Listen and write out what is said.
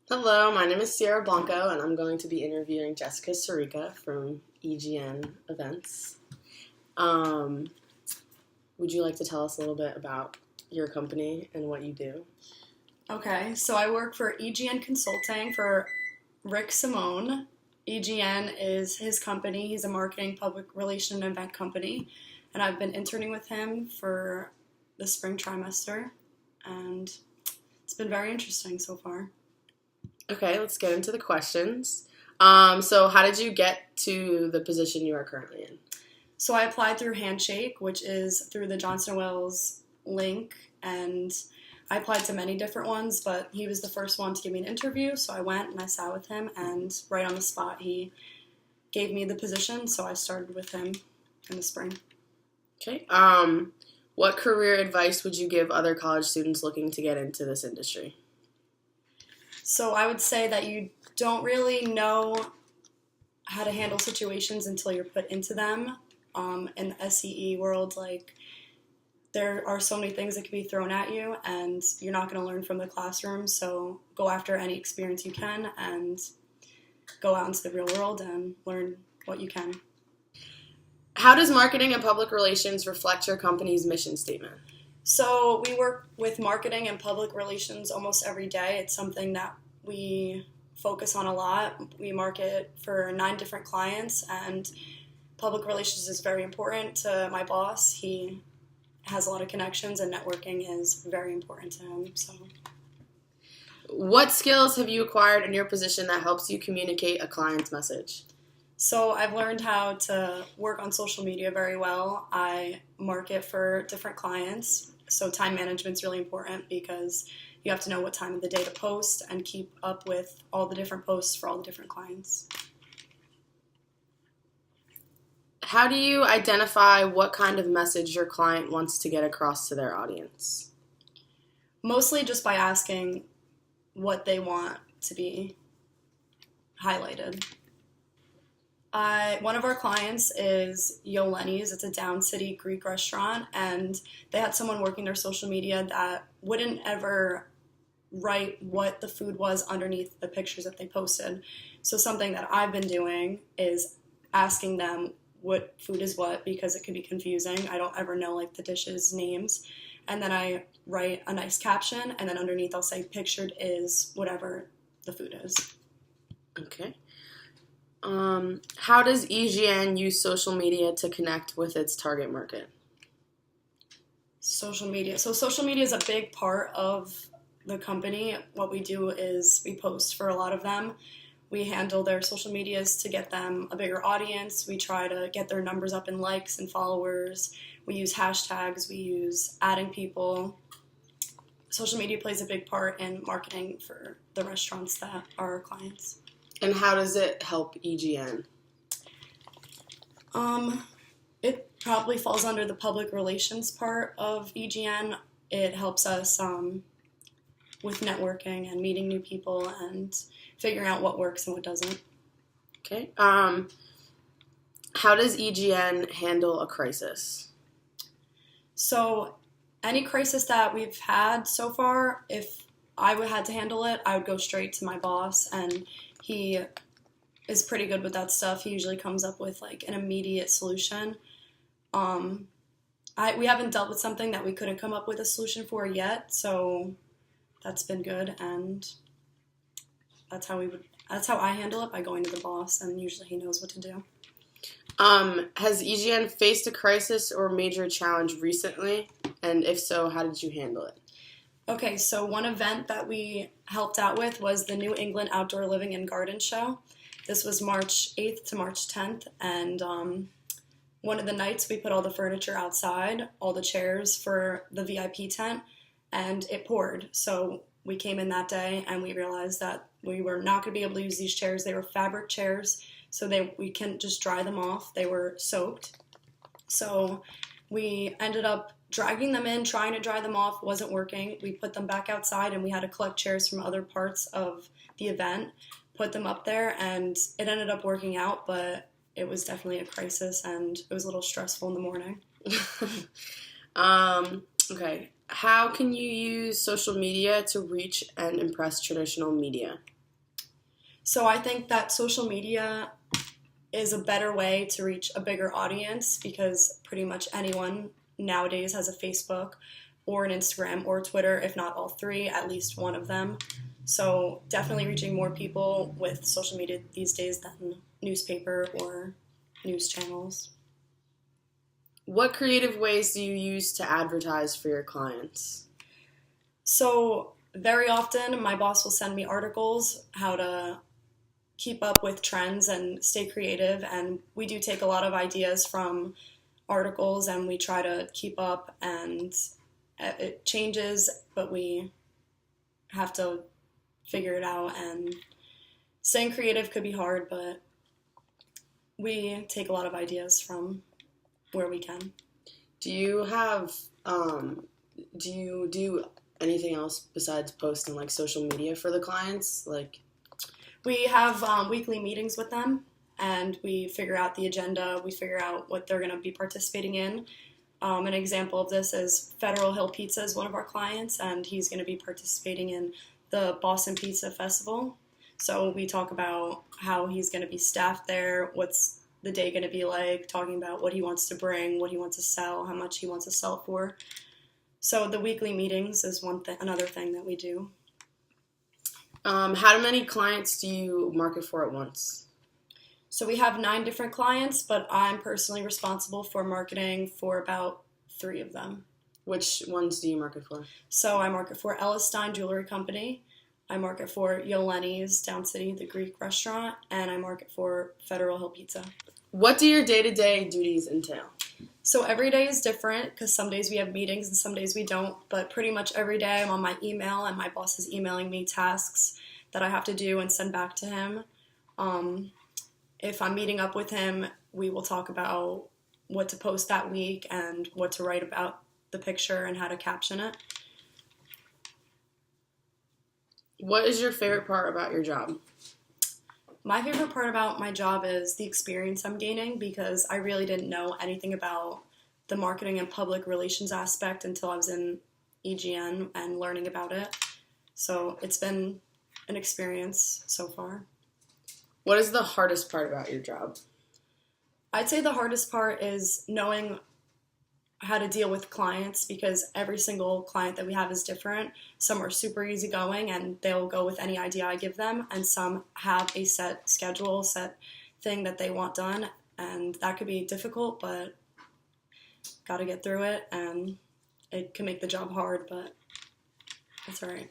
Hello, my name is Sierra Blanco, and I'm going to be interviewing Jessica Scirica from EGN Events. Um, would you like to tell us a little bit about your company and what you do? Okay, so I work for EGN Consulting for Rick Simone. EGN is his company. He's a marketing, public relation, and event company. And I've been interning with him for the spring trimester. And it's been very interesting so far. Okay, let's get into the questions. So how did you get to the position you are currently in? So I applied through Handshake, which is through the Johnson Wales link. And I applied to many different ones, but he was the first one to give me an interview. So I went and I sat with him, and right on the spot, he gave me the position. So I started with him in the spring. Okay. What career advice would you give other college students looking to get into this industry? So I would say that you don't really know how to handle situations until you're put into them. In the SCE world, there are so many things that can be thrown at you, and you're not going to learn from the classroom. So go after any experience you can and go out into the real world and learn what you can. How does marketing and public relations reflect your company's mission statement? So we work with marketing and public relations almost every day. It's something that we focus on a lot. We market for 9 different clients, and public relations is very important to my boss. He has a lot of connections, and networking is very important to him. So, What skills have you acquired in your position that helps you communicate a client's message? so I've learned how to work on social media very well. I market for different clients, so time management is really important because you have to know what time of the day to post and keep up with all the different posts for all the different clients. How do you identify what kind of message your client wants to get across to their audience? Mostly just by asking what they want to be highlighted. One of our clients is Yo Lenny's. It's a Down City Greek restaurant, and they had someone working their social media that wouldn't ever write what the food was underneath the pictures that they posted. So something that I've been doing is asking them what food is what, because it can be confusing. I don't ever know the dishes names. And then I write a nice caption, and then underneath I'll say pictured is whatever the food is. Okay. How does EGN use social media to connect with its target market? Social media. So social media is a big part of the company. What we do is we post for a lot of them. We handle their social medias to get them a bigger audience. We try to get their numbers up in likes and followers. We use hashtags. We use adding people. Social media plays a big part in marketing for the restaurants that are our clients. And how does it help EGN? It probably falls under the public relations part of EGN. It helps us with networking and meeting new people and figuring out what works and what doesn't. Okay. How does EGN handle a crisis? So any crisis that we've had so far, if I had to handle it, I would go straight to my boss, and he is pretty good with that stuff. He usually comes up with an immediate solution. We haven't dealt with something that we couldn't come up with a solution for yet, so that's been good, and that's how I handle it, by going to the boss, and usually he knows what to do. Has EGN faced a crisis or major challenge recently? And if so, how did you handle it? Okay, so one event that we helped out with was the New England Outdoor Living and Garden Show. This was March 8th to March 10th, and one of the nights we put all the furniture outside, all the chairs for the VIP tent, and it poured. So we came in that day and we realized that we were not going to be able to use these chairs. They were fabric chairs, so we couldn't just dry them off. They were soaked. So we ended up dragging them in, trying to dry them off, wasn't working. We put them back outside, and we had to collect chairs from other parts of the event, put them up there, and it ended up working out, but it was definitely a crisis, and it was a little stressful in the morning. Okay. How can you use social media to reach and impress traditional media? So I think that social media is a better way to reach a bigger audience because pretty much anyone nowadays has a Facebook or an Instagram or Twitter, if not all three, at least one of them. So definitely reaching more people with social media these days than newspaper or news channels. What creative ways do you use to advertise for your clients? So very often my boss will send me articles how to keep up with trends and stay creative, and we do take a lot of ideas from articles and we try to keep up, and it changes, but we have to figure it out, and staying creative could be hard, but we take a lot of ideas from where we can. Do you have, do you do anything else besides post on like social media for the clients? Like, We have weekly meetings with them, and we figure out the agenda. We figure out what they're going to be participating in. An example of this is Federal Hill Pizza is one of our clients, and he's going to be participating in the Boston Pizza Festival. So we talk about how he's going to be staffed there, what's the day going to be like, talking about what he wants to bring, what he wants to sell, how much he wants to sell for. So the weekly meetings is another thing that we do. how many clients do you market for at once? So we have 9 different clients, but I'm personally responsible for marketing for about 3 of them. Which ones do you market for? So I market for Ellis Stein Jewelry Company, I market for Yolenni's Down City, the Greek restaurant, and I market for Federal Hill Pizza. What do your day-to-day duties entail? So every day is different because some days we have meetings and some days we don't, but pretty much every day I'm on my email and my boss is emailing me tasks that I have to do and send back to him. If I'm meeting up with him, we will talk about what to post that week and what to write about the picture and how to caption it. What is your favorite part about your job? My favorite part about my job is the experience I'm gaining because I really didn't know anything about the marketing and public relations aspect until I was in EGN and learning about it. So it's been an experience so far. What is the hardest part about your job? I'd say the hardest part is knowing how to deal with clients because every single client that we have is different. Some are super easygoing and they'll go with any idea I give them, and some have a set schedule, set thing that they want done, and that could be difficult, but got to get through it, and it can make the job hard, but it's all right.